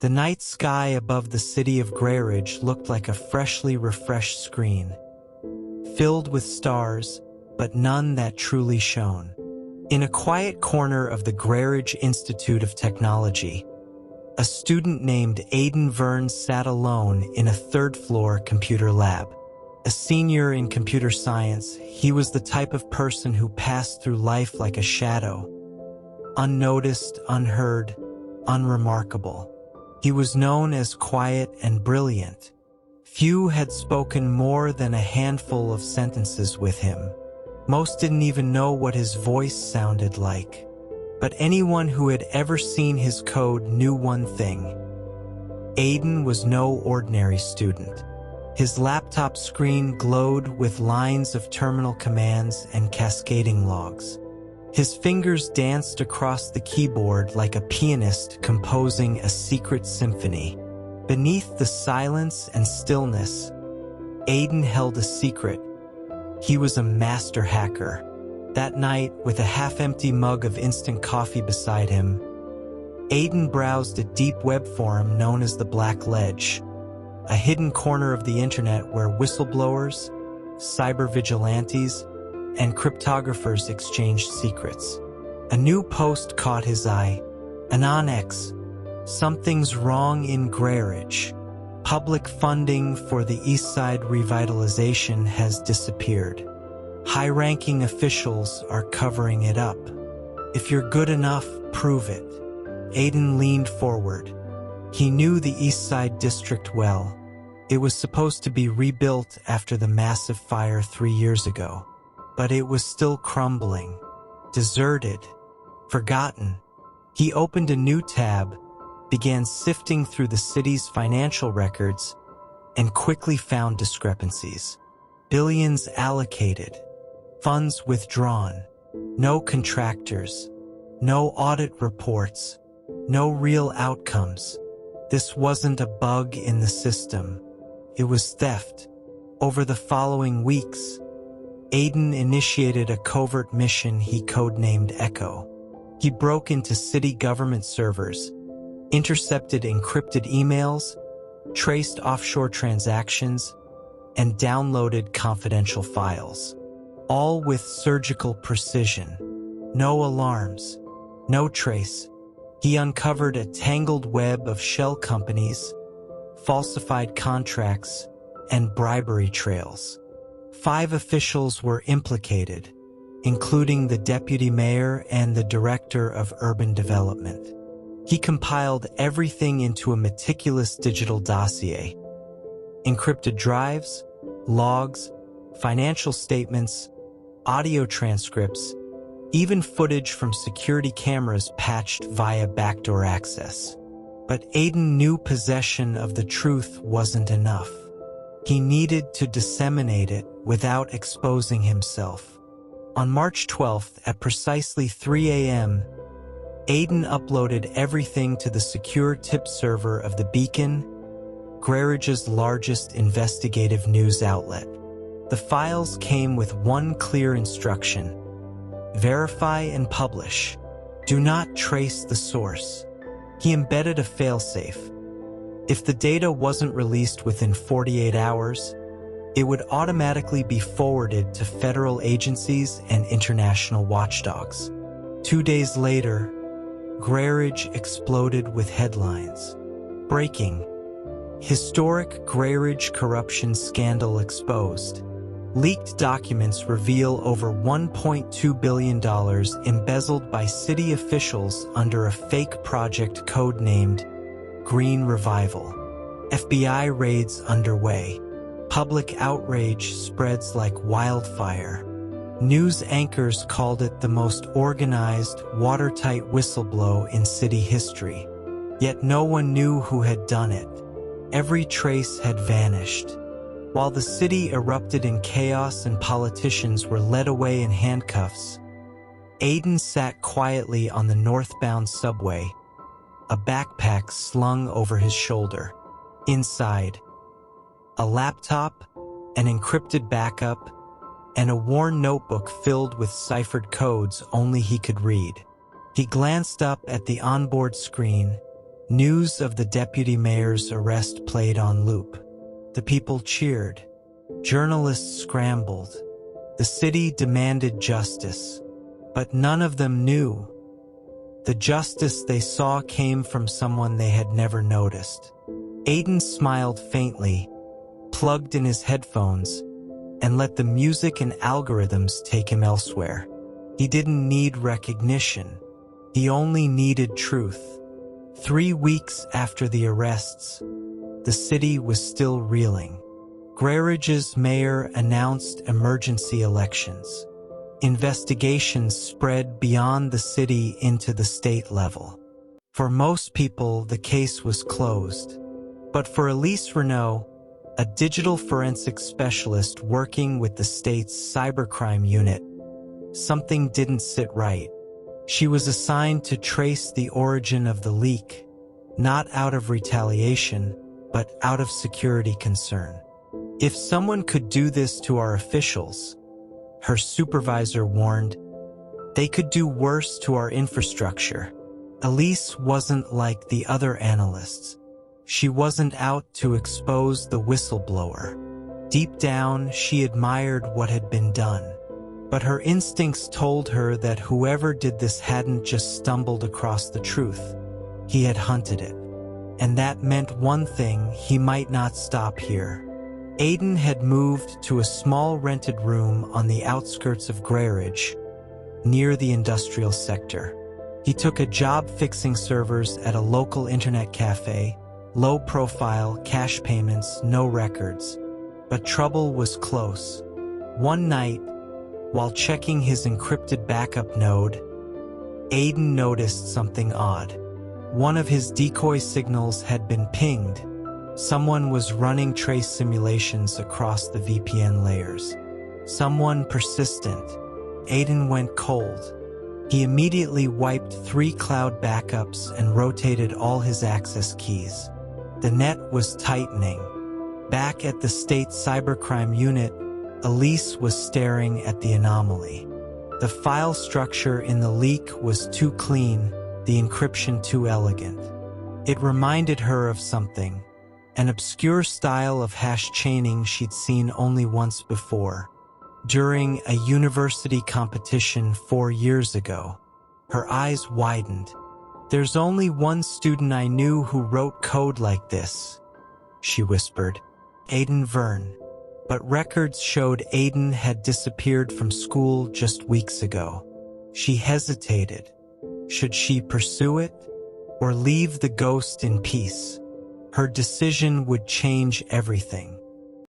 The night sky above the city of Grayridge looked like a freshly refreshed screen, filled with stars, but none that truly shone. In a quiet corner of the Grayridge Institute of Technology, a student named Aidan Verne sat alone in a third-floor computer lab. A senior in computer science, he was the type of person who passed through life like a shadow, unnoticed, unheard, unremarkable. He was known as quiet and brilliant. Few had spoken more than a handful of sentences with him. Most didn't even know what his voice sounded like. But anyone who had ever seen his code knew one thing. Aidan was no ordinary student. His laptop screen glowed with lines of terminal commands and cascading logs. His fingers danced across the keyboard like a pianist composing a secret symphony. Beneath the silence and stillness, Aidan held a secret. He was a master hacker. That night, with a half-empty mug of instant coffee beside him, Aidan browsed a deep web forum known as the Black Ledge, a hidden corner of the internet where whistleblowers, cyber vigilantes, and cryptographers exchanged secrets. A new post caught his eye. Anon X. Something's wrong in Grayridge. Public funding for the East Side revitalization has disappeared. High-ranking officials are covering it up. If you're good enough, prove it. Aidan leaned forward. He knew the East Side district well. It was supposed to be rebuilt after the massive fire 3 years ago. But it was still crumbling, deserted, forgotten. He opened a new tab, began sifting through the city's financial records, and quickly found discrepancies. Billions allocated, funds withdrawn, no contractors, no audit reports, no real outcomes. This wasn't a bug in the system. It was theft. Over the following weeks, Aidan initiated a covert mission he codenamed Echo. He broke into city government servers, intercepted encrypted emails, traced offshore transactions, and downloaded confidential files. All with surgical precision. No alarms, no trace. He uncovered a tangled web of shell companies, falsified contracts, and bribery trails. 5 officials were implicated, including the deputy mayor and the director of urban development. He compiled everything into a meticulous digital dossier. Encrypted drives, logs, financial statements, audio transcripts, even footage from security cameras patched via backdoor access. But Aidan knew possession of the truth wasn't enough. He needed to disseminate it without exposing himself. On March 12th, at precisely 3 a.m., Aidan uploaded everything to the secure tip server of The Beacon, Grayridge's largest investigative news outlet. The files came with one clear instruction: verify and publish. Do not trace the source. He embedded a failsafe. If the data wasn't released within 48 hours, it would automatically be forwarded to federal agencies and international watchdogs. 2 days later, Grayridge exploded with headlines. Breaking: Historic Grayridge corruption scandal exposed. Leaked documents reveal over $1.2 billion embezzled by city officials under a fake project codenamed Green Revival. FBI raids underway. Public outrage spreads like wildfire. News anchors called it the most organized, watertight whistleblow in city history. Yet no one knew who had done it. Every trace had vanished. While the city erupted in chaos and politicians were led away in handcuffs, Aidan sat quietly on the northbound subway, a backpack slung over his shoulder. Inside, a laptop, an encrypted backup, and a worn notebook filled with ciphered codes only he could read. He glanced up at the onboard screen, News of the deputy mayor's arrest played on loop. The people cheered. Journalists scrambled. The city demanded justice. But none of them knew. The justice they saw came from someone they had never noticed. Aidan smiled faintly, plugged in his headphones, and let the music and algorithms take him elsewhere. He didn't need recognition. He only needed truth. 3 weeks after the arrests, the city was still reeling. Grayridge's mayor announced emergency elections. Investigations spread beyond the city into the state level. For most people, the case was closed. But for Elise Renault, a digital forensics specialist working with the state's cybercrime unit, something didn't sit right. She was assigned to trace the origin of the leak, not out of retaliation, but out of security concern. If someone could do this to our officials, her supervisor warned, they could do worse to our infrastructure. Elise wasn't like the other analysts. She wasn't out to expose the whistleblower. Deep down, she admired what had been done. But her instincts told her that whoever did this hadn't just stumbled across the truth. He had hunted it. And that meant one thing: he might not stop here. Aidan had moved to a small rented room on the outskirts of Grayridge, near the industrial sector. He took a job fixing servers at a local internet cafe, low profile, cash payments, no records. But trouble was close. One night, while checking his encrypted backup node, Aidan noticed something odd. One of his decoy signals had been pinged. Someone was running trace simulations across the VPN layers. Someone persistent. Aidan went cold. He immediately wiped 3 cloud backups and rotated all his access keys. The net was tightening. Back at the state cybercrime unit, Elise was staring at the anomaly. The file structure in the leak was too clean, the encryption too elegant. It reminded her of something. An obscure style of hash chaining she'd seen only once before, during a university competition 4 years ago. Her eyes widened. "There's only one student I knew who wrote code like this," she whispered. Aidan Verne. But records showed Aidan had disappeared from school just weeks ago. She hesitated. Should she pursue it, or leave the ghost in peace? Her decision would change everything.